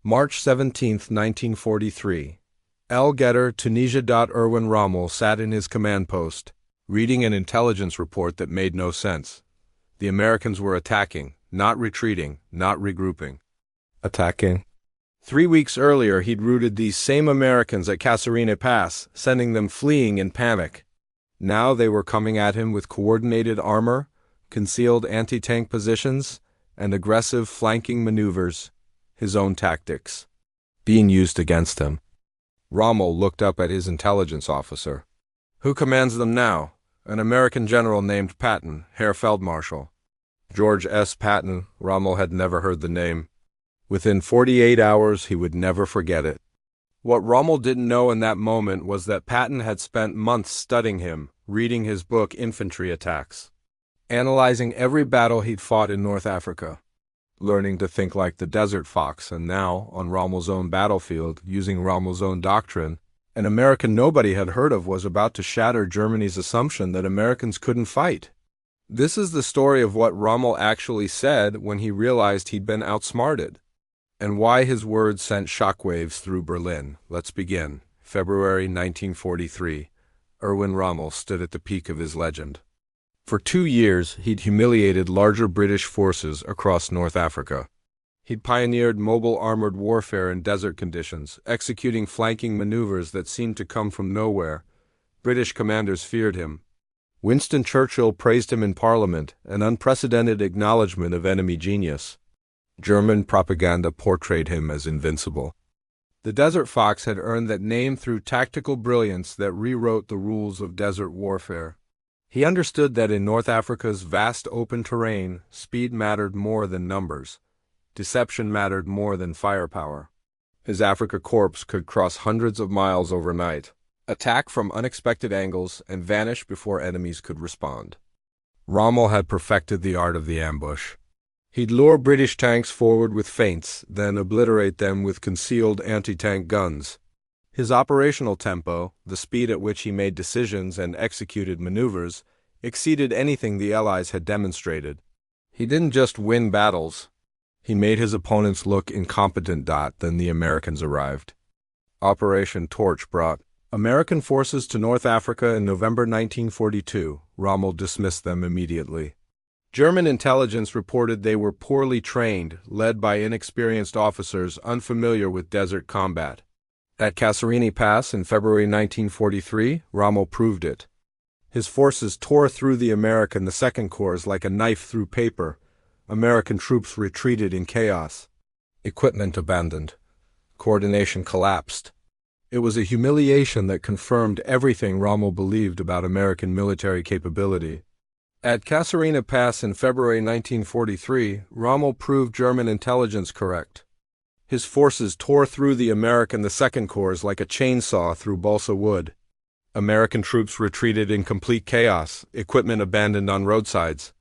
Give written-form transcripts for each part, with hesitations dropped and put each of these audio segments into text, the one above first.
March 17, 1943. El Getter, Tunisia. Erwin Rommel sat in his command post, reading an intelligence report that made no sense. The Americans were attacking, not retreating, not regrouping. Attacking. 3 weeks earlier, he'd routed these same Americans at Kasserine Pass, sending them fleeing in panic. Now they were coming at him with coordinated armor, concealed anti-tank positions, and aggressive flanking maneuvers, his own tactics, being used against him. Rommel looked up at his intelligence officer. "Who commands them now?" "An American general named Patton, Herr Feldmarschall." George S. Patton. Rommel had never heard the name. Within 48 hours, he would never forget it. What Rommel didn't know in that moment was that Patton had spent months studying him, reading his book Infantry Attacks, analyzing every battle he'd fought in North Africa, learning to think like the Desert Fox, and now, on Rommel's own battlefield, using Rommel's own doctrine, an American nobody had heard of was about to shatter Germany's assumption that Americans couldn't fight. This is the story of what Rommel actually said when he realized he'd been outsmarted, and why his words sent shockwaves through Berlin. Let's begin. February 1943. Erwin Rommel stood at the peak of his legend. For 2 years, he'd humiliated larger British forces across North Africa. He'd pioneered mobile armored warfare in desert conditions, executing flanking maneuvers that seemed to come from nowhere. British commanders feared him. Winston Churchill praised him in Parliament, an unprecedented acknowledgement of enemy genius. German propaganda portrayed him as invincible. The Desert Fox had earned that name through tactical brilliance that rewrote the rules of desert warfare. He understood that in North Africa's vast open terrain, speed mattered more than numbers. Deception mattered more than firepower. His Afrika Korps could cross hundreds of miles overnight, attack from unexpected angles, and vanish before enemies could respond. Rommel had perfected the art of the ambush. He'd lure British tanks forward with feints, then obliterate them with concealed anti-tank guns. His operational tempo, the speed at which he made decisions and executed maneuvers, exceeded anything the Allies had demonstrated. He didn't just win battles. He made his opponents look incompetent. Then the Americans arrived. Operation Torch brought American forces to North Africa in November 1942. Rommel dismissed them immediately. German intelligence reported they were poorly trained, led by inexperienced officers unfamiliar with desert combat. At Kasserine Pass in February 1943, Rommel proved it. His forces tore through the American II Corps like a knife through paper. American troops retreated in chaos. Equipment abandoned. Coordination collapsed. It was a humiliation that confirmed everything Rommel believed about American military capability. At Kasserine Pass in February 1943, Rommel proved German intelligence correct. His forces tore through the American II Corps like a chainsaw through balsa wood. American troops retreated in complete chaos, equipment abandoned on roadsides.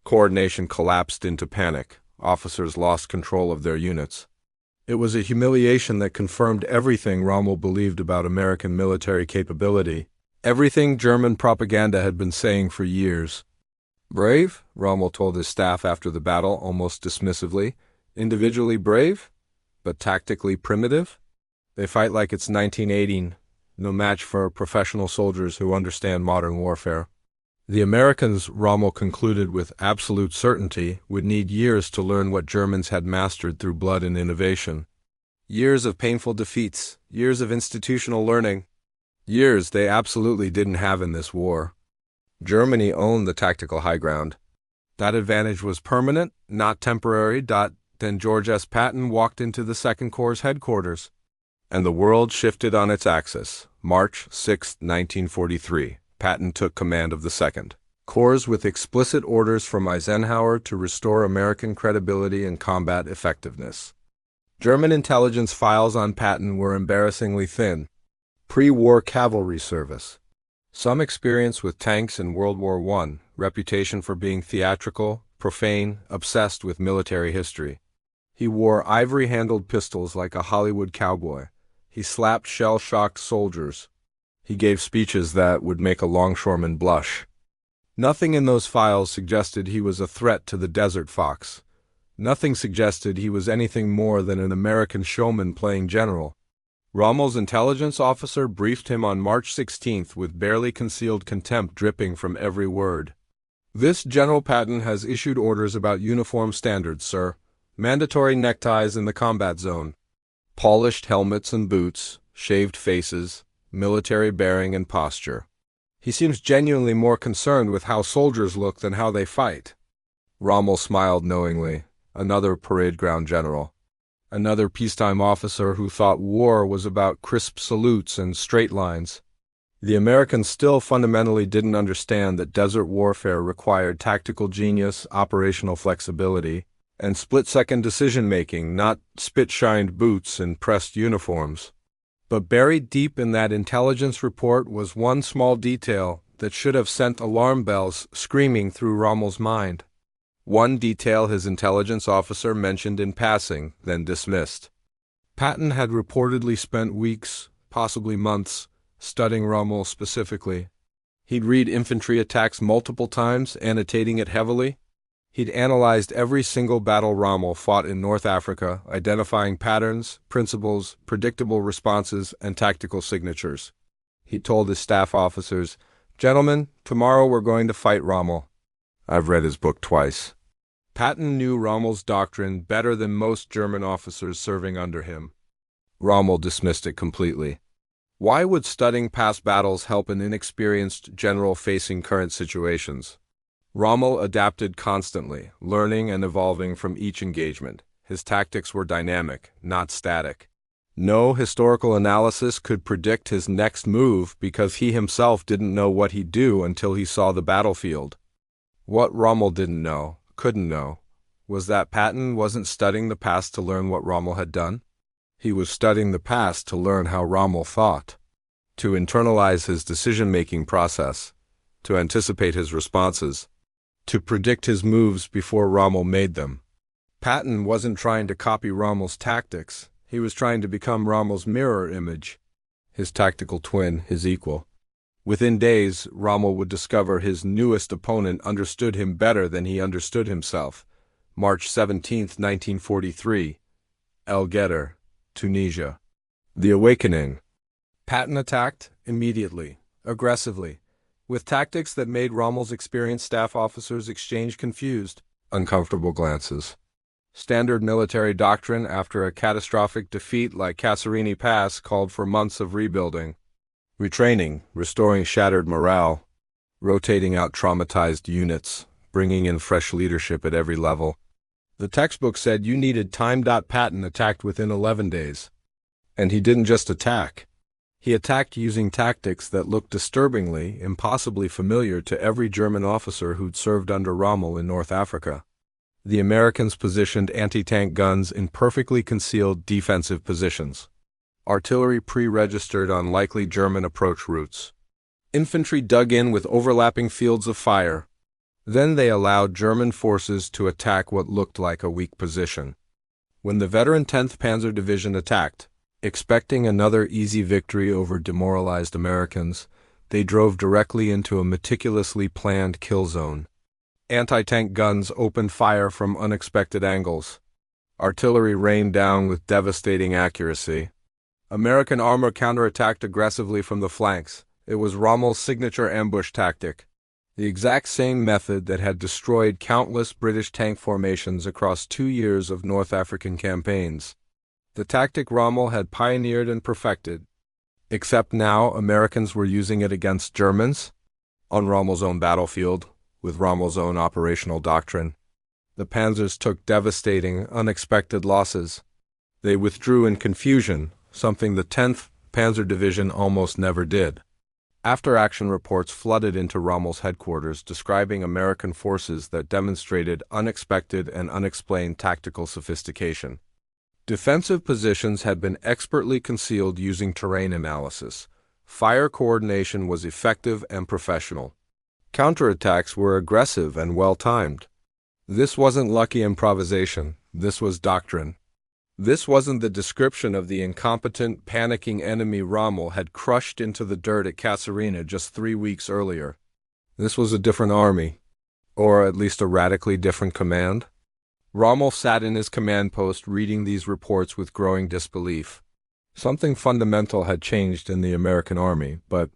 Coordination collapsed into panic. Officers lost control of their units. It was a humiliation that confirmed everything Rommel believed about American military capability, everything German propaganda had been saying for years. "Brave," Rommel told his staff after the battle almost dismissively. "Individually brave, but tactically primitive. They fight like it's 1918, no match for professional soldiers who understand modern warfare." The Americans, Rommel concluded with absolute certainty, would need years to learn what Germans had mastered through blood and innovation. Years of painful defeats, years of institutional learning, years they absolutely didn't have in this war. Germany owned the tactical high ground. That advantage was permanent, not temporary. Then George S. Patton walked into the Second Corps headquarters, and the world shifted on its axis. March 6, 1943. Patton took command of the Second Corps with explicit orders from Eisenhower to restore American credibility and combat effectiveness. German intelligence files on Patton were embarrassingly thin. Pre-war cavalry service. Some experience with tanks in World War I, reputation for being theatrical, profane, obsessed with military history. He wore ivory-handled pistols like a Hollywood cowboy. He slapped shell-shocked soldiers. He gave speeches that would make a longshoreman blush. Nothing in those files suggested he was a threat to the Desert Fox. Nothing suggested he was anything more than an American showman playing general. Rommel's intelligence officer briefed him on March 16th with barely concealed contempt dripping from every word. "This General Patton has issued orders about uniform standards, sir. Mandatory neckties in the combat zone. Polished helmets and boots, shaved faces, military bearing and posture. He seems genuinely more concerned with how soldiers look than how they fight." Rommel smiled knowingly. Another parade ground general. Another peacetime officer who thought war was about crisp salutes and straight lines. The Americans still fundamentally didn't understand that desert warfare required tactical genius, operational flexibility, and split-second decision-making, not spit-shined boots and pressed uniforms. But buried deep in that intelligence report was one small detail that should have sent alarm bells screaming through Rommel's mind. One detail his intelligence officer mentioned in passing, then dismissed. Patton had reportedly spent weeks, possibly months, studying Rommel specifically. He'd read infantry attacks multiple times, annotating it heavily. He'd analyzed every single battle Rommel fought in North Africa, identifying patterns, principles, predictable responses, and tactical signatures. He told his staff officers, "Gentlemen, tomorrow we're going to fight Rommel. I've read his book twice." Patton knew Rommel's doctrine better than most German officers serving under him. Rommel dismissed it completely. Why would studying past battles help an inexperienced general facing current situations? Rommel adapted constantly, learning and evolving from each engagement. His tactics were dynamic, not static. No historical analysis could predict his next move because he himself didn't know what he'd do until he saw the battlefield. What Rommel didn't know, couldn't know, was that Patton wasn't studying the past to learn what Rommel had done. He was studying the past to learn how Rommel thought, to internalize his decision-making process, to anticipate his responses, to predict his moves before Rommel made them. Patton wasn't trying to copy Rommel's tactics. He was trying to become Rommel's mirror image, his tactical twin, his equal. Within days, Rommel would discover his newest opponent understood him better than he understood himself. March 17, 1943. El Getter, Tunisia. The Awakening. Patton attacked immediately, aggressively, with tactics that made Rommel's experienced staff officers exchange confused, uncomfortable glances. Standard military doctrine after a catastrophic defeat like Kasserine Pass called for months of rebuilding, retraining, restoring shattered morale, rotating out traumatized units, bringing in fresh leadership at every level. The textbook said you needed time. Patton attacked within 11 days. And he didn't just attack. He attacked using tactics that looked disturbingly, impossibly familiar to every German officer who'd served under Rommel in North Africa. The Americans positioned anti-tank guns in perfectly concealed defensive positions. Artillery pre-registered on likely German approach routes. Infantry dug in with overlapping fields of fire. Then they allowed German forces to attack what looked like a weak position. When the veteran 10th Panzer Division attacked, expecting another easy victory over demoralized Americans, they drove directly into a meticulously planned kill zone. Anti-tank guns opened fire from unexpected angles. Artillery rained down with devastating accuracy. American armor counterattacked aggressively from the flanks. It was Rommel's signature ambush tactic, the exact same method that had destroyed countless British tank formations across 2 years of North African campaigns. The tactic Rommel had pioneered and perfected, except now Americans were using it against Germans, on Rommel's own battlefield, with Rommel's own operational doctrine. The panzers took devastating, unexpected losses. They withdrew in confusion, something the 10th Panzer Division almost never did. After-action reports flooded into Rommel's headquarters describing American forces that demonstrated unexpected and unexplained tactical sophistication. Defensive positions had been expertly concealed using terrain analysis. Fire coordination was effective and professional. Counterattacks were aggressive and well-timed. This wasn't lucky improvisation. This was doctrine. This wasn't the description of the incompetent, panicking enemy Rommel had crushed into the dirt at Kasserine just 3 weeks earlier. This was a different army, or at least a radically different command. Rommel sat in his command post reading these reports with growing disbelief. Something fundamental had changed in the American army, but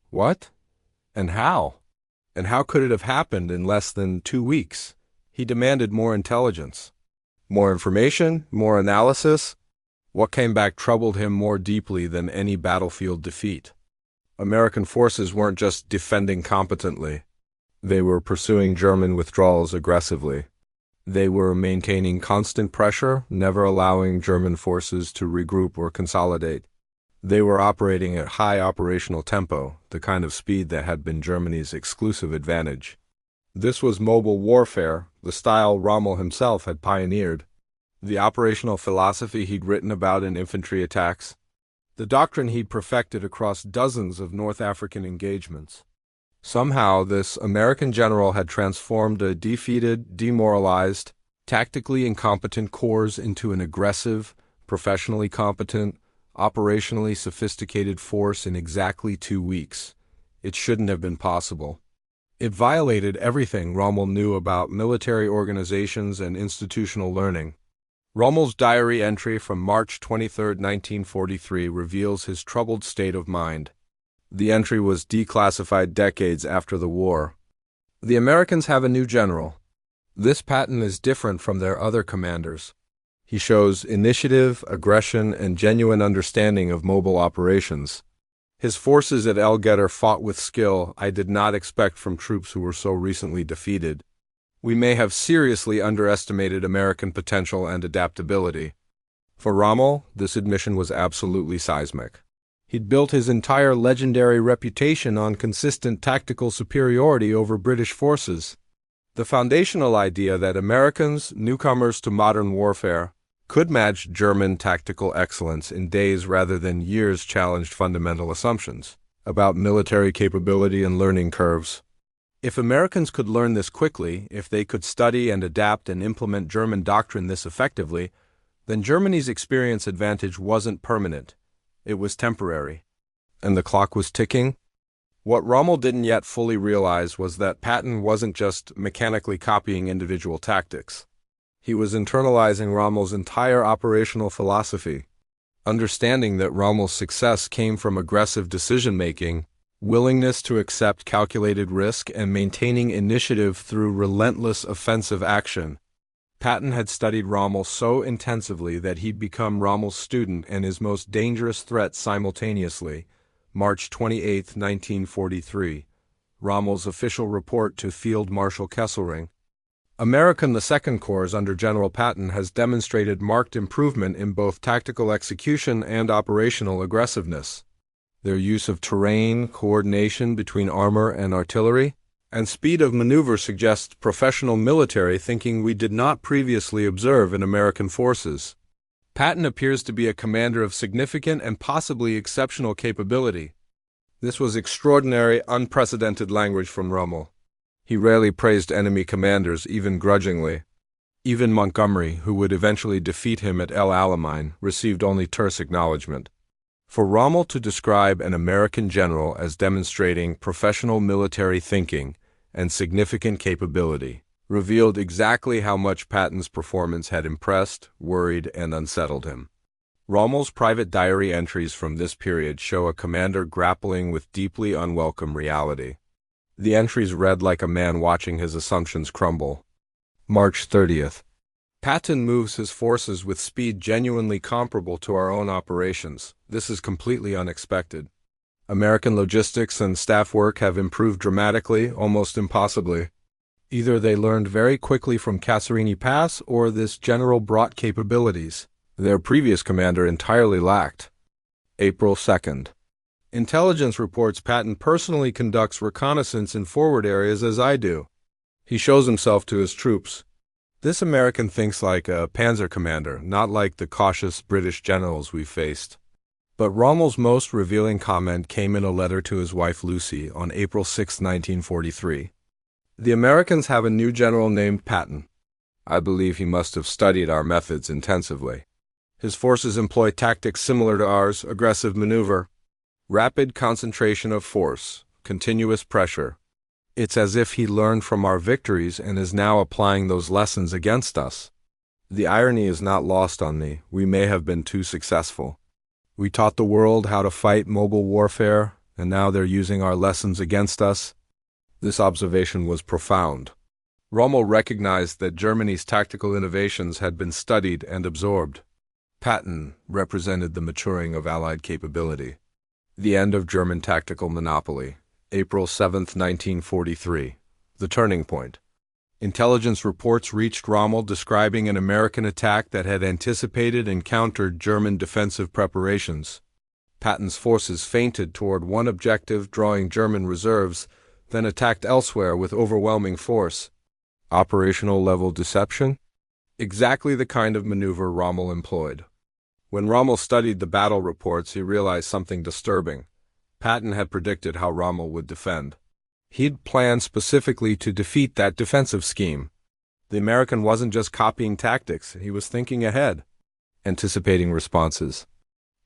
what? And how? And how could it have happened in less than 2 weeks? He demanded more intelligence. More information? More analysis? What came back troubled him more deeply than any battlefield defeat. American forces weren't just defending competently. They were pursuing German withdrawals aggressively. They were maintaining constant pressure, never allowing German forces to regroup or consolidate. They were operating at high operational tempo, the kind of speed that had been Germany's exclusive advantage. This was mobile warfare, the style Rommel himself had pioneered, the operational philosophy he'd written about in infantry attacks, the doctrine he'd perfected across dozens of North African engagements. Somehow, this American general had transformed a defeated, demoralized, tactically incompetent corps into an aggressive, professionally competent, operationally sophisticated force in exactly 2 weeks. It shouldn't have been possible. It violated everything Rommel knew about military organizations and institutional learning. Rommel's diary entry from March 23, 1943 reveals his troubled state of mind. The entry was declassified decades after the war. The Americans have a new general. This Patton is different from their other commanders. He shows initiative, aggression, and genuine understanding of mobile operations. His forces at El Getter fought with skill I did not expect from troops who were so recently defeated. We may have seriously underestimated American potential and adaptability. For Rommel, this admission was absolutely seismic. He'd built his entire legendary reputation on consistent tactical superiority over British forces. The foundational idea that Americans, newcomers to modern warfare, could match German tactical excellence in days rather than years challenged fundamental assumptions about military capability and learning curves. If Americans could learn this quickly, if they could study and adapt and implement German doctrine this effectively, then Germany's experience advantage wasn't permanent. It was temporary. And the clock was ticking? What Rommel didn't yet fully realize was that Patton wasn't just mechanically copying individual tactics. He was internalizing Rommel's entire operational philosophy, understanding that Rommel's success came from aggressive decision-making, willingness to accept calculated risk, and maintaining initiative through relentless offensive action. Patton had studied Rommel so intensively that he'd become Rommel's student and his most dangerous threat simultaneously. March 28, 1943. Rommel's official report to Field Marshal Kasserine. American II Corps under General Patton has demonstrated marked improvement in both tactical execution and operational aggressiveness. Their use of terrain, coordination between armor and artillery, and speed of maneuver suggests professional military thinking we did not previously observe in American forces. Patton appears to be a commander of significant and possibly exceptional capability. This was extraordinary, unprecedented language from Rommel. He rarely praised enemy commanders, even grudgingly. Even Montgomery, who would eventually defeat him at El Alamein, received only terse acknowledgement. For Rommel to describe an American general as demonstrating professional military thinking and significant capability revealed exactly how much Patton's performance had impressed, worried, and unsettled him. Rommel's private diary entries from this period show a commander grappling with deeply unwelcome reality. The entries read like a man watching his assumptions crumble. March 30th. Patton moves his forces with speed genuinely comparable to our own operations. This is completely unexpected. American logistics and staff work have improved dramatically, almost impossibly. Either they learned very quickly from Kasserine Pass, or this general brought capabilities their previous commander entirely lacked. April 2nd. Intelligence reports Patton personally conducts reconnaissance in forward areas as I do. He shows himself to his troops. This American thinks like a panzer commander, not like the cautious British generals we faced. But Rommel's most revealing comment came in a letter to his wife Lucy on April 6, 1943. The Americans have a new general named Patton. I believe he must have studied our methods intensively. His forces employ tactics similar to ours: aggressive maneuver, rapid concentration of force, continuous pressure. It's as if he learned from our victories and is now applying those lessons against us. The irony is not lost on me. We may have been too successful. We taught the world how to fight mobile warfare, and now they're using our lessons against us. This observation was profound. Rommel recognized that Germany's tactical innovations had been studied and absorbed. Patton represented the maturing of Allied capability. The end of German tactical monopoly, April 7, 1943. The turning point. Intelligence reports reached Rommel describing an American attack that had anticipated and countered German defensive preparations. Patton's forces feinted toward one objective, drawing German reserves, then attacked elsewhere with overwhelming force. Operational level deception? Exactly the kind of maneuver Rommel employed. When Rommel studied the battle reports, he realized something disturbing. Patton had predicted how Rommel would defend. He'd planned specifically to defeat that defensive scheme. The American wasn't just copying tactics, he was thinking ahead, anticipating responses.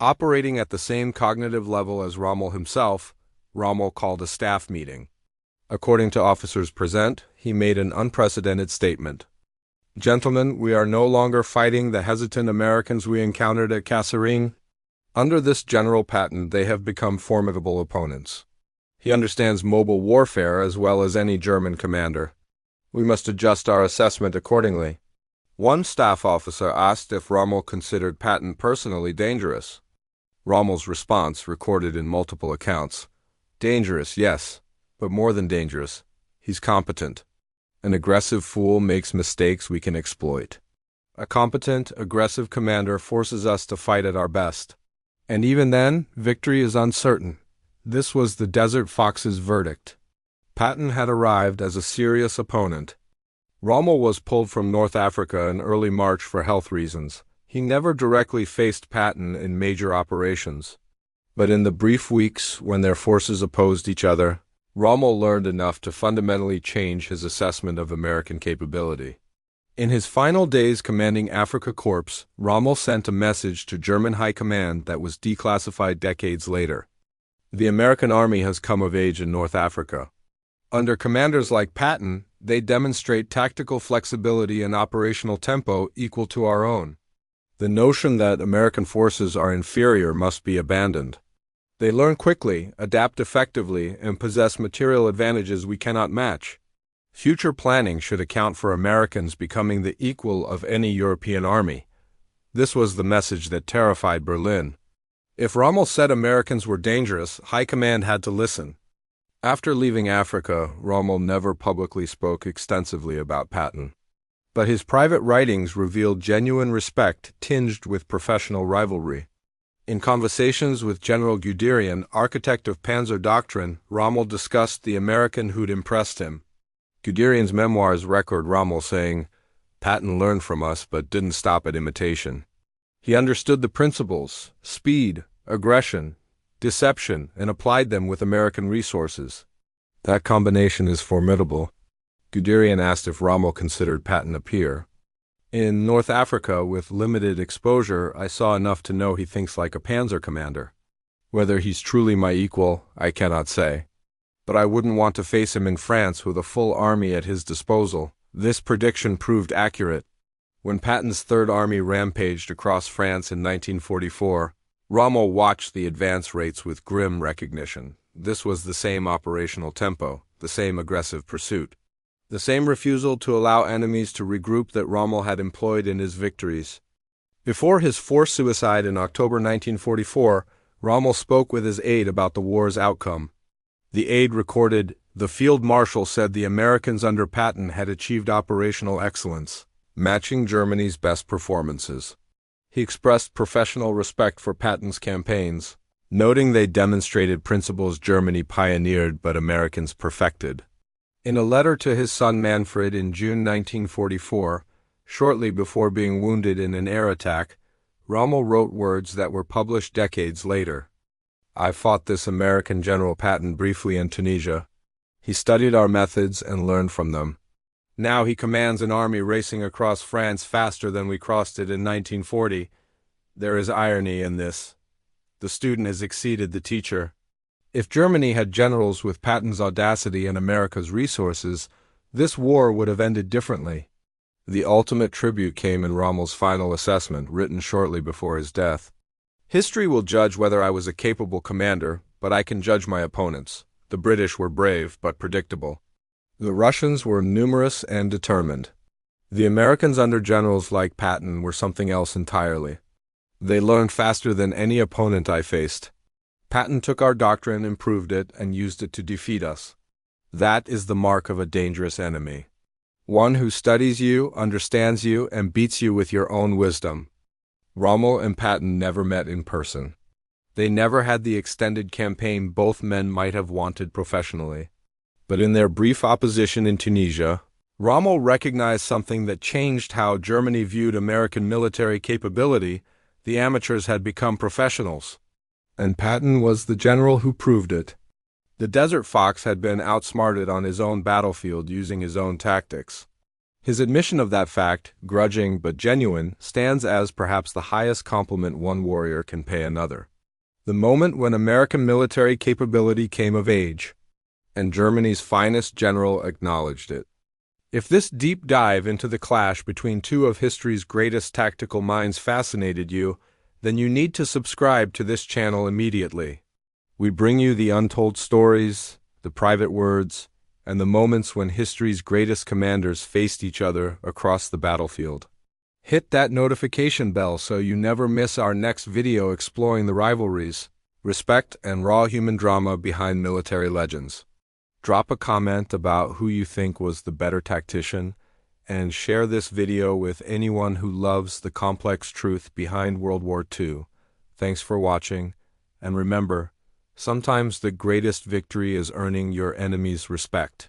Operating at the same cognitive level as Rommel himself, Rommel called a staff meeting. According to officers present, he made an unprecedented statement. "Gentlemen, we are no longer fighting the hesitant Americans we encountered at Kasserine. Under this General Patton, they have become formidable opponents. He understands mobile warfare as well as any German commander. We must adjust our assessment accordingly." One staff officer asked if Rommel considered Patton personally dangerous. Rommel's response, recorded in multiple accounts: "Dangerous, yes, but more than dangerous. He's competent. An aggressive fool makes mistakes we can exploit. A competent, aggressive commander forces us to fight at our best. And even then, victory is uncertain." This was the Desert Fox's verdict. Patton had arrived as a serious opponent. Rommel was pulled from North Africa in early March for health reasons. He never directly faced Patton in major operations. But in the brief weeks when their forces opposed each other, Rommel learned enough to fundamentally change his assessment of American capability. In his final days commanding Afrika Korps, Rommel sent a message to German High Command that was declassified decades later. "The American Army has come of age in North Africa. Under commanders like Patton, they demonstrate tactical flexibility and operational tempo equal to our own. The notion that American forces are inferior must be abandoned. They learn quickly, adapt effectively, and possess material advantages we cannot match. Future planning should account for Americans becoming the equal of any European army." This was the message that terrified Berlin. If Rommel said Americans were dangerous, High Command had to listen. After leaving Africa, Rommel never publicly spoke extensively about Patton. But his private writings revealed genuine respect tinged with professional rivalry. In conversations with General Guderian, architect of Panzer Doctrine, Rommel discussed the American who'd impressed him. Guderian's memoirs record Rommel saying, "Patton learned from us but didn't stop at imitation. He understood the principles, speed, aggression, deception, and applied them with American resources. That combination is formidable." Guderian asked if Rommel considered Patton a peer. "In North Africa, with limited exposure, I saw enough to know he thinks like a panzer commander. Whether he's truly my equal, I cannot say. But I wouldn't want to face him in France with a full army at his disposal." This prediction proved accurate. When Patton's Third Army rampaged across France in 1944, Rommel watched the advance rates with grim recognition. This was the same operational tempo, the same aggressive pursuit, the same refusal to allow enemies to regroup that Rommel had employed in his victories. Before his forced suicide in October 1944, Rommel spoke with his aide about the war's outcome. The aide recorded, "The field marshal said the Americans under Patton had achieved operational excellence, matching Germany's best performances." He expressed professional respect for Patton's campaigns, noting they demonstrated principles Germany pioneered but Americans perfected. In a letter to his son Manfred in June 1944, shortly before being wounded in an air attack, Rommel wrote words that were published decades later. "I fought this American General Patton briefly in Tunisia. He studied our methods and learned from them. Now he commands an army racing across France faster than we crossed it in 1940. There is irony in this. The student has exceeded the teacher." If Germany had generals with Patton's audacity and America's resources, this war would have ended differently. The ultimate tribute came in Rommel's final assessment, written shortly before his death. History will judge whether I was a capable commander, but I can judge my opponents. The British were brave but predictable. The Russians were numerous and determined. The Americans under generals like Patton were something else entirely. They learned faster than any opponent I faced. Patton took our doctrine, improved it, and used it to defeat us. That is the mark of a dangerous enemy. One who studies you, understands you, and beats you with your own wisdom. Rommel and Patton never met in person. They never had the extended campaign both men might have wanted professionally. But in their brief opposition in Tunisia, Rommel recognized something that changed how Germany viewed American military capability. The amateurs had become professionals. And Patton was the general who proved it. The Desert Fox had been outsmarted on his own battlefield using his own tactics. His admission of that fact, grudging but genuine, stands as perhaps the highest compliment one warrior can pay another. The moment when American military capability came of age, and Germany's finest general acknowledged it. If this deep dive into the clash between two of history's greatest tactical minds fascinated you, then you need to subscribe to this channel immediately. We bring you the untold stories, the private words, and the moments when history's greatest commanders faced each other across the battlefield. Hit that notification bell so you never miss our next video exploring the rivalries, respect, and raw human drama behind military legends. Drop a comment about who you think was the better tactician, and share this video with anyone who loves the complex truth behind World War II. Thanks for watching, and remember, sometimes the greatest victory is earning your enemy's respect.